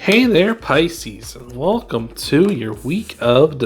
Hey there, Pisces, and welcome to your week of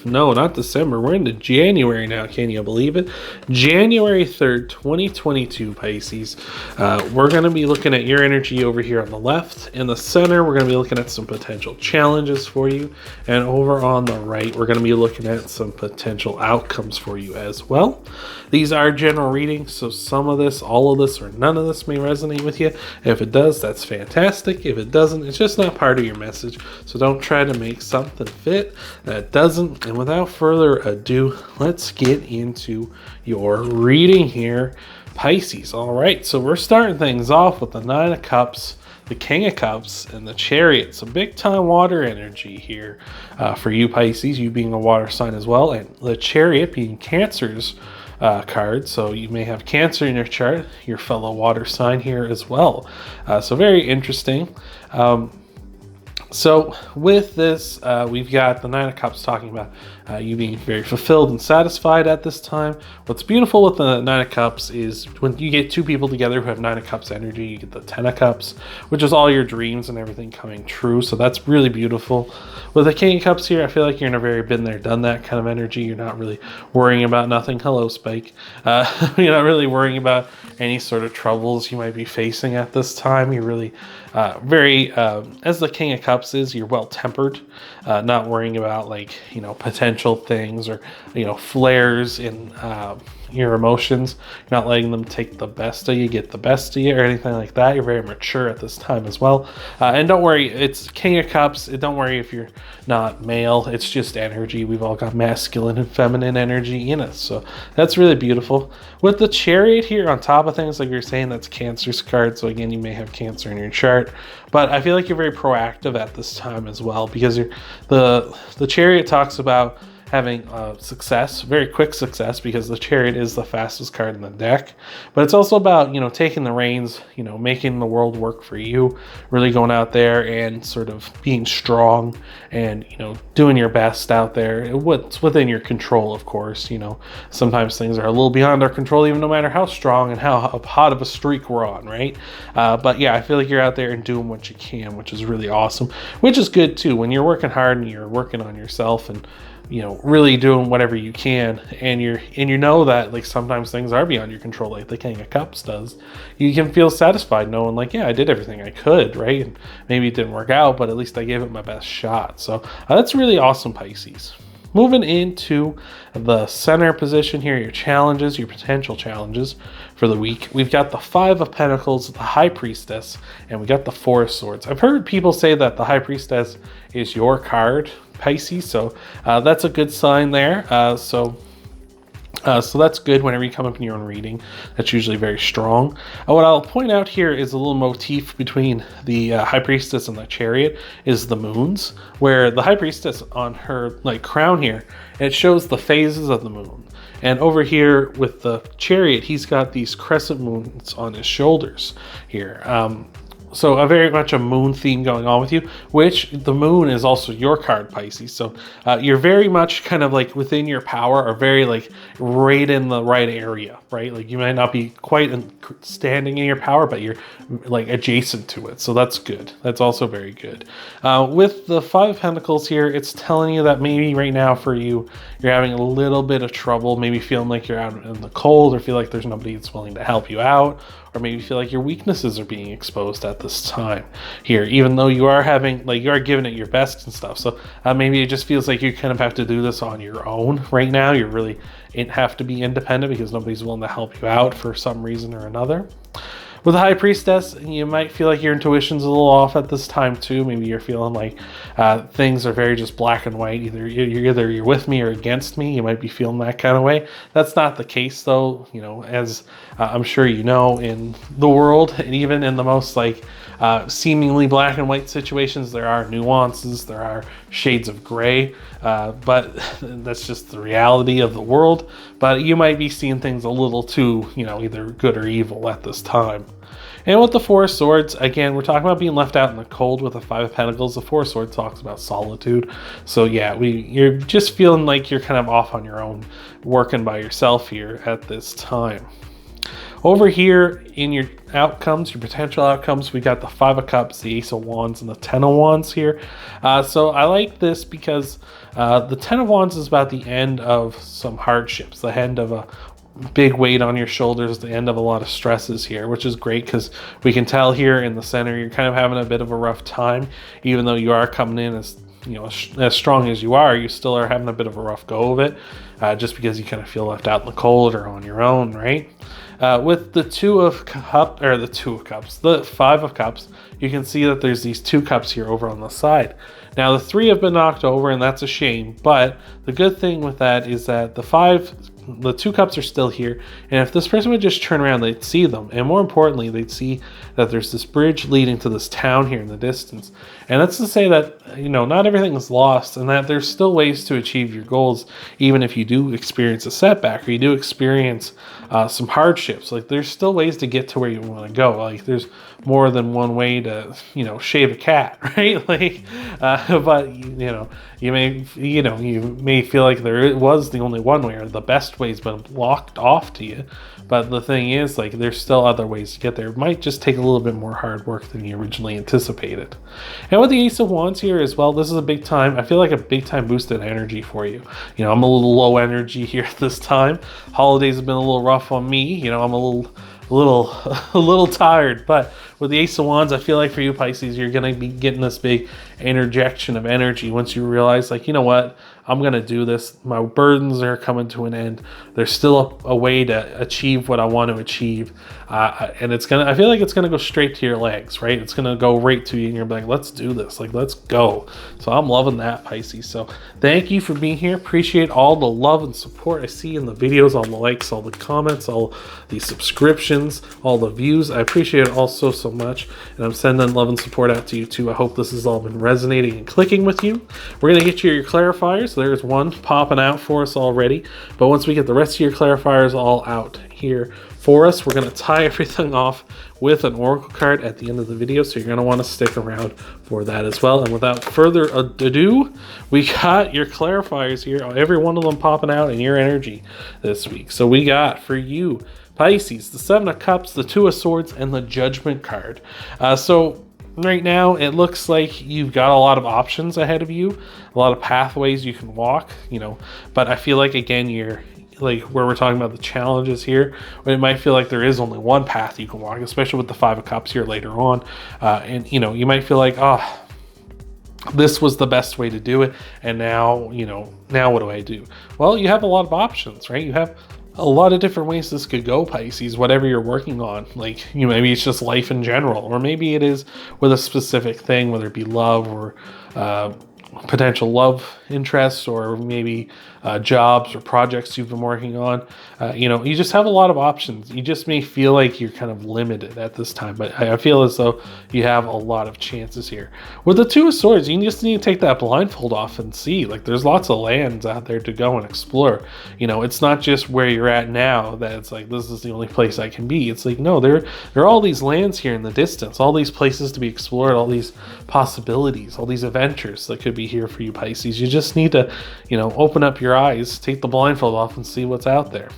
not December. We're into January now. Can you believe it? January 3rd, 2022, Pisces. We're going to be looking at your energy over here on the left. In the center, we're going to be looking at some potential challenges for you. And over on the right, we're going to be looking at some potential outcomes for you as well. These are general readings, so some of this, all of this, or none of this may resonate with you. If it does, that's fantastic. If it doesn't, it's just not part of your message. So don't try to make something fit that doesn't. And without further ado, let's get into your reading here, Pisces. All right, so we're starting things off with the Nine of Cups, the King of Cups, and the Chariot. So big time water energy here for you, Pisces, you being a water sign as well, and the Chariot being Cancer's card. So you may have Cancer in your chart, your fellow water sign here as well. So very interesting. So with this, we've got the Nine of Cups talking about you being very fulfilled and satisfied at this time. What's beautiful with the Nine of Cups is when you get two people together who have Nine of Cups energy, you get the Ten of Cups, which is all your dreams and everything coming true. So that's really beautiful. With the King of Cups here, I feel like you're in a very been there, done that kind of energy. You're not really worrying about nothing. Hello, Spike. You're not really worrying about any sort of troubles you might be facing at this time. You're really as the King of Cups is, you're well-tempered, not worrying about potential things or flares in your emotions. You're not letting them take the best of you, get the best of you, or anything like that. You're very mature at this time as well. And don't worry, it's King of Cups. Don't worry if you're not male. It's just energy. We've all got masculine and feminine energy in us, so that's really beautiful. With the Chariot here on top of things, like you're saying, that's Cancer's card. So again, you may have Cancer in your chart, but I feel like you're very proactive at this time as well, because the Chariot talks about having success, very quick success, because the Chariot is the fastest card in the deck. But it's also about, taking the reins, making the world work for you, really going out there and sort of being strong and, doing your best out there. What's within your control, of course. Sometimes things are a little beyond our control, even no matter how strong and how hot of a streak we're on, right? But yeah, I feel like you're out there and doing what you can, which is really awesome, which is good too. When you're working hard and you're working on yourself and really doing whatever you can, and you know that sometimes things are beyond your control, like the King of Cups does, you can feel satisfied knowing I did everything I could, right? And maybe it didn't work out, but at least I gave it my best shot. So that's really awesome, Pisces. Moving into the center position here, your challenges, your potential challenges for the week. We've got the Five of Pentacles, the High Priestess, and we got the Four of Swords. I've heard people say that the High Priestess is your card, Pisces, so that's a good sign there. So that's good whenever you come up in your own reading. That's usually very strong. What I'll point out here is a little motif between the High Priestess and the Chariot is the moons, where the High Priestess on her crown here, it shows the phases of the moon. And over here with the Chariot, he's got these crescent moons on his shoulders here. So a very much a moon theme going on with you, which the moon is also your card, Pisces. So you're very much kind of within your power, or very right in the right area, right? You might not be quite standing in your power, but you're adjacent to it. So that's good. That's also very good. With the Five of Pentacles here, it's telling you that maybe right now for you, you're having a little bit of trouble, maybe feeling like you're out in the cold, or feel like there's nobody that's willing to help you out, or maybe feel like your weaknesses are being exposed at this time here, even though you are having, you are giving it your best and stuff. So maybe it just feels like you kind of have to do this on your own right now. You really have to be independent because nobody's willing to help you out for some reason or another. With the High Priestess, you might feel like your intuition's a little off at this time too. Maybe you're feeling things are very just black and white. Either you're with me or against me. You might be feeling that kind of way. That's not the case though. As I'm sure in the world, and even in the most seemingly black and white situations, there are nuances, there are shades of gray, but that's just the reality of the world. But you might be seeing things a little too, either good or evil at this time. And with the Four of Swords, again, we're talking about being left out in the cold. With the Five of Pentacles, the Four of Swords talks about solitude. So yeah, you're just feeling like you're kind of off on your own, working by yourself here at this time. Over here in your outcomes, your potential outcomes, we got the 5 of Cups, the Ace of Wands, and the 10 of Wands here. So I like this because the 10 of Wands is about the end of some hardships, the end of a big weight on your shoulders, the end of a lot of stresses here, which is great because we can tell here in the center you're kind of having a bit of a rough time. Even though you are coming in as, you know, as strong as you are, you still are having a bit of a rough go of it, just because you kind of feel left out in the cold or on your own, right? With the 2 of Cups, or the 2 of Cups, the 5 of Cups, you can see that there's these 2 cups here over on the side. Now the 3 have been knocked over, and that's a shame, but the good thing with that is that the 2 cups are still here, and if this person would just turn around, they'd see them, and more importantly, they'd see that there's this bridge leading to this town here in the distance. And that's to say that, you know, not everything is lost, and that there's still ways to achieve your goals, even if you do experience a setback or you do experience some hardships. Like, there's still ways to get to where you want to go. Like, there's more than one way to, you know, shave a cat, right? Like, but you may feel like there was the only one way, or the best way's been blocked off to you. But the thing is, like, there's still other ways to get there. It might just take a little bit more hard work than you originally anticipated. And with the Ace of Wands here as well, this is a big time. I feel like a big time boost in energy for you. You know, I'm a little low energy here at this time. Holidays have been a little rough on me. You know, I'm a little tired, but with the Ace of Wands, I feel like for you, Pisces, you're going to be getting this big interjection of energy once you realize, like, you know what, I'm going to do this. My burdens are coming to an end. There's still a way to achieve what I want to achieve. And I feel like it's going to go straight to your legs, right? It's going to go right to you, and you're like, let's do this. Like, let's go. So I'm loving that, Pisces. So thank you for being here. Appreciate all the love and support I see in the videos, all the likes, all the comments, all the subscriptions, all the views. I appreciate it all so much. And I'm sending love and support out to you too. I hope this has all been resonating and clicking with you. We're going to get you your clarifiers. There's one popping out for us already. But once we get the rest of your clarifiers all out here for us, we're going to tie everything off with an oracle card at the end of the video, so you're going to want to stick around for that as well. And without further ado, we got your clarifiers here, every one of them popping out in your energy this week. So we got for you, Pisces, the 7 of Cups, the 2 of Swords, and the Judgment card. So right now it looks like you've got a lot of options ahead of you, a lot of pathways you can walk, you know, but I feel like, again, you're like where we're talking about the challenges here, it might feel like there is only one path you can walk, especially with the 5 of Cups here later on. And, you know, you might feel like, oh, this was the best way to do it, and now, you know, now what do I do? Well, you have a lot of options, right? You have a lot of different ways this could go, Pisces, whatever you're working on. Like, you know, maybe it's just life in general, or maybe it is with a specific thing, whether it be love or potential love interests, or maybe jobs or projects you've been working on. You know, you just have a lot of options. You just may feel like you're kind of limited at this time, but I feel as though you have a lot of chances here. With the 2 of Swords, you just need to take that blindfold off and see. Like, there's lots of lands out there to go and explore. You know, it's not just where you're at now that it's like, this is the only place I can be. It's like, no, there are all these lands here in the distance, all these places to be explored, all these possibilities, all these adventures that could be here for you, Pisces. You just need to, you know, open up your eyes, take the blindfold off, and see what's out there.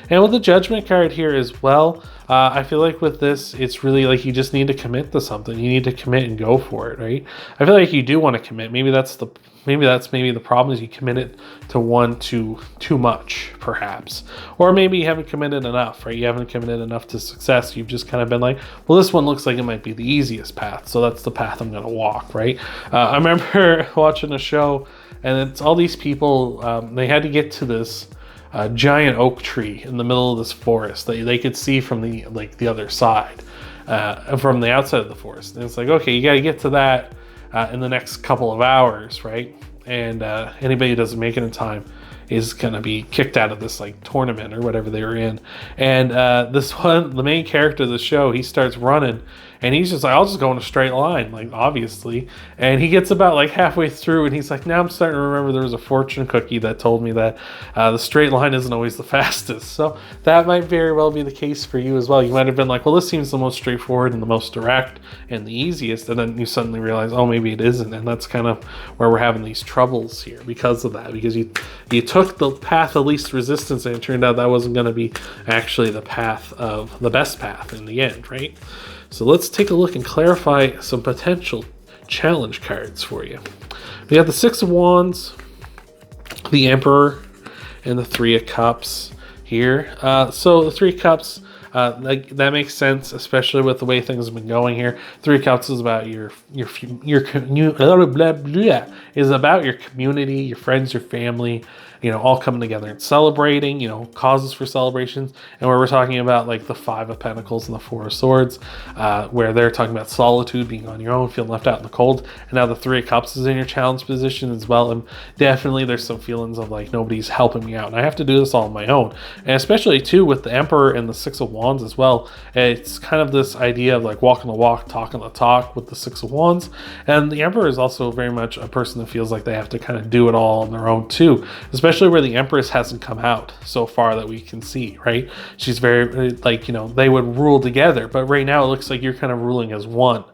And with the Judgment card here as well, I feel like with this, it's really like you just need to commit to something. You need to commit and go for it, right? I feel like you do want to commit. Maybe that's the problem, is you committed to one too much, perhaps. Or maybe you haven't committed enough, right? You haven't committed enough to success. You've just kind of been like, well, this one looks like it might be the easiest path, so that's the path I'm going to walk, right? I remember watching a show, and it's all these people, they had to get to this giant oak tree in the middle of this forest that they could see from the other side, from the outside of the forest. And it's like, okay, you got to get to that in the next couple of hours, right? And anybody who doesn't make it in time is going to be kicked out of this like tournament or whatever they were in. And the main character of the show, he starts running, And he's just like, I'll just go in a straight line, like, obviously. And he gets about like halfway through and he's like, now I'm starting to remember there was a fortune cookie that told me that the straight line isn't always the fastest. So that might very well be the case for you as well. You might have been like, well, this seems the most straightforward and the most direct and the easiest. And then you suddenly realize, oh, maybe it isn't. And that's kind of where we're having these troubles here because of that, because you took the path of least resistance and it turned out that wasn't going to be actually the path of the best path in the end, right? So let's take a look and clarify some potential challenge cards for you. We have the Six of Wands, the Emperor, and the Three of Cups here. So the Three of Cups, that makes sense, especially with the way things have been going here. Three of Cups is about your community, your friends, your family, all coming together and celebrating, causes for celebrations. And where we're talking about like the Five of Pentacles and the Four of Swords, where they're talking about solitude, being on your own, feeling left out in the cold. And now the Three of Cups is in your challenge position as well. And definitely there's some feelings of like, nobody's helping me out and I have to do this all on my own. And especially too with the Emperor and the Six of Wands as well, it's kind of this idea of like walking the walk, talking the talk with the Six of Wands. And the Emperor is also very much a person that feels like they have to kind of do it all on their own too, especially where the Empress hasn't come out so far that we can see, right? She's very like, they would rule together, but right now it looks like you're kind of ruling as one.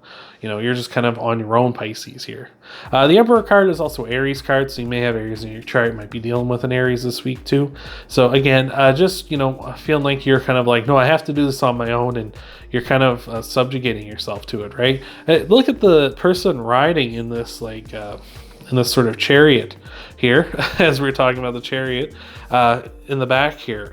You're just kind of on your own, Pisces here. The Emperor card is also Aries card, so you may have Aries in your chart. You might be dealing with an Aries this week too. So again, just feeling like you're kind of like, no, I have to do this on my own, and you're kind of subjugating yourself to it, right? Look at the person riding in this like in this sort of chariot here, as we're talking about the chariot in the back here.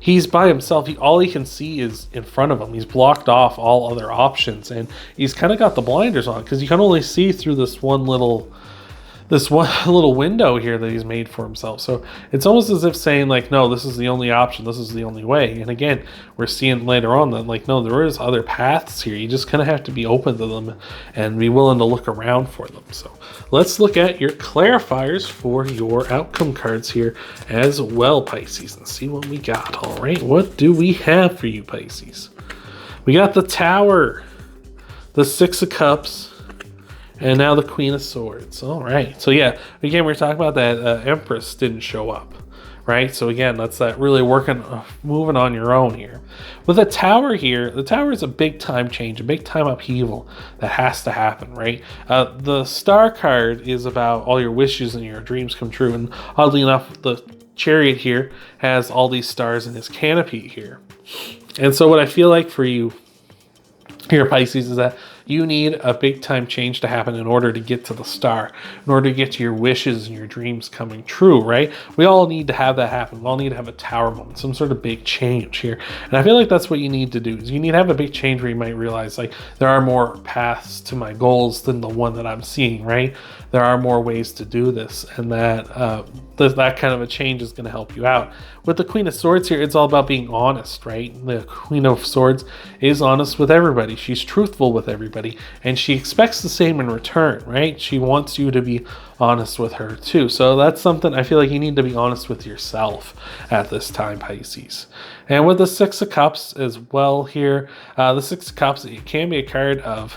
He's by himself. All he can see is in front of him. He's blocked off all other options, and he's kind of got the blinders on because you can only see through this one little window here that he's made for himself. So it's almost as if saying like, no, this is the only option, this is the only way. And again, we're seeing later on that like, no, there is other paths here. You just kind of have to be open to them and be willing to look around for them. So let's look at your clarifiers for your outcome cards here as well, Pisces, and see what we got. All right, what do we have for you, Pisces? We got the Tower, the Six of Cups, and now the Queen of Swords. All right. So yeah, again, we're talking about that Empress didn't show up, right? So again, that's that really moving on your own here. With the Tower here, the Tower is a big time change, a big time upheaval that has to happen, right? The Star card is about all your wishes and your dreams come true. And oddly enough, the Chariot here has all these stars in his canopy here. And so what I feel like for you here, Pisces, is that you need a big time change to happen in order to get to the star, in order to get to your wishes and your dreams coming true, right? We all need to have that happen. We all need to have a Tower moment, some sort of big change here. And I feel like that's what you need to do, is you need to have a big change where you might realize like there are more paths to my goals than the one that I'm seeing, right? There are more ways to do this, and that that kind of a change is going to help you out. With the Queen of Swords here, it's all about being honest, right? The Queen of Swords is honest with everybody. She's truthful with everybody, and she expects the same in return, right? She wants you to be honest with her too. So that's something I feel like you need to be honest with yourself at this time, Pisces. And with the Six of Cups as well here, the Six of Cups, it can be a card of,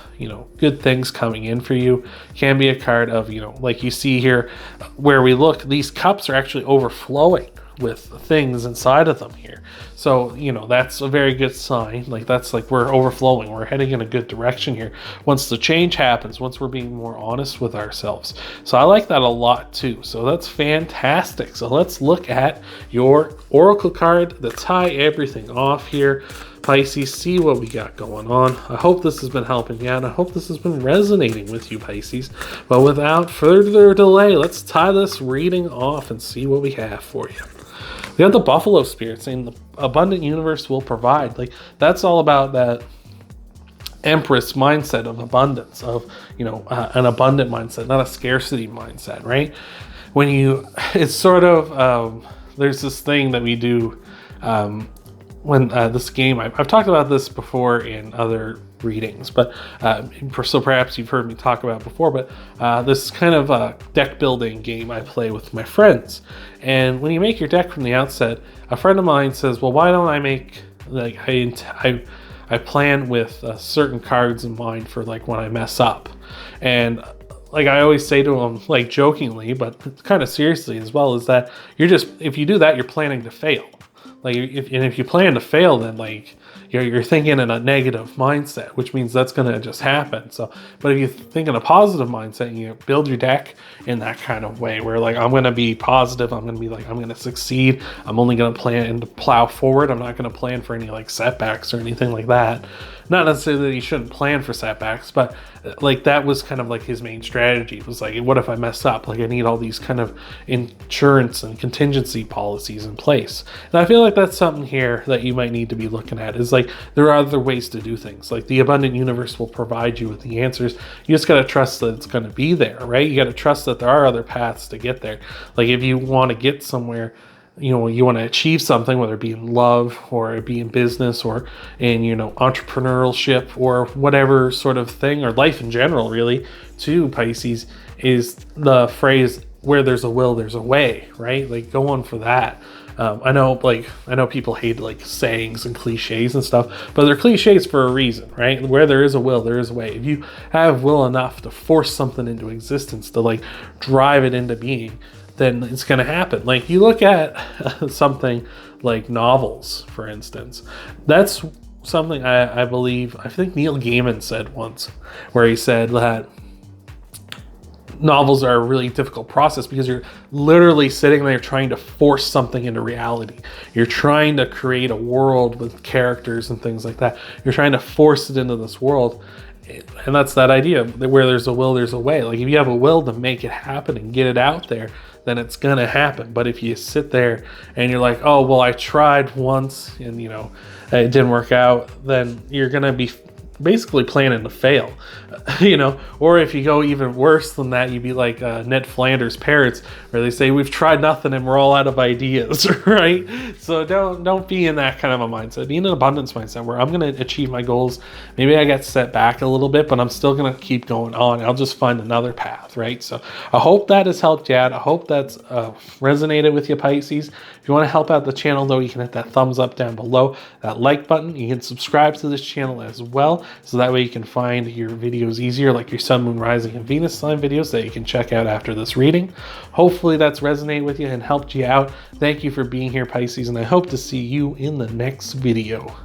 good things coming in for you. It can be a card of, like you see here where we look, these cups are actually overflowing with things inside of them here. So, that's a very good sign. Like, that's like we're overflowing. We're heading in a good direction here. Once the change happens, once we're being more honest with ourselves. So I like that a lot too. So that's fantastic. So let's look at your Oracle card to tie everything off here. Pisces, see what we got going on. I hope this has been helping you out. I hope this has been resonating with you, Pisces. But without further delay, let's tie this reading off and see what we have for you. We have the Buffalo Spirit saying the abundant universe will provide. Like, that's all about that Empress mindset of abundance, of, an abundant mindset, not a scarcity mindset, right? It's sort of, there's this thing that we do when this game, I've talked about this before in other readings, but so perhaps you've heard me talk about it before, but this kind of a deck building game I play with my friends. And when you make your deck from the outset, a friend of mine says, well, why don't I make, like, I I plan with certain cards in mind for like when I mess up. And like I always say to them, like jokingly, but kind of seriously as well, is that if you do that, you're planning to fail. Like if you plan to fail, then like you're thinking in a negative mindset, which means that's going to just happen. So, but if you think in a positive mindset, and you build your deck in that kind of way, where like I'm going to be positive, I'm going to be like I'm going to succeed. I'm only going to plan to plow forward. I'm not going to plan for any like setbacks or anything like that. Not necessarily that you shouldn't plan for setbacks, but like that was kind of like his main strategy. It was like, what if I mess up? Like I need all these kind of insurance and contingency policies in place. And I feel like that's something here that you might need to be looking at, is like there are other ways to do things. Like the abundant universe will provide you with the answers. You just got to trust that it's going to be there, right? You got to trust that there are other paths to get there. Like if you want to get somewhere, you want to achieve something, whether it be in love or it be in business or in, entrepreneurship or whatever sort of thing, or life in general, really, to Pisces, is the phrase, where there's a will, there's a way, right? Like go on for that. I know people hate like sayings and cliches and stuff, but they're cliches for a reason, right? Where there is a will, there is a way. If you have will enough to force something into existence, to like drive it into being, then it's going to happen. Like you look at something like novels, for instance. That's something I think Neil Gaiman said once, where he said that novels are a really difficult process because you're literally sitting there trying to force something into reality. You're trying to create a world with characters and things like that. You're trying to force it into this world. And that's that idea that where there's a will, there's a way. Like if you have a will to make it happen and get it out there, then it's going to happen. But if you sit there and you're like, oh, well, I tried once and, it didn't work out, then you're going to be basically planning to fail, or if you go even worse than that, you'd be like Ned Flanders' Parrots, where they say we've tried nothing and we're all out of ideas, right? So don't be in that kind of a mindset. Be in an abundance mindset where I'm going to achieve my goals. Maybe I get set back a little bit, but I'm still going to keep going on. I'll just find another path, right? So I hope that has helped you out. I hope that's resonated with you, Pisces. If you want to help out the channel, though, you can hit that thumbs up down below, that like button. You can subscribe to this channel as well, so that way you can find your videos easier, like your Sun, Moon, Rising, and Venus sign videos that you can check out after this reading. Hopefully that's resonated with you and helped you out. Thank you for being here, Pisces, and I hope to see you in the next video.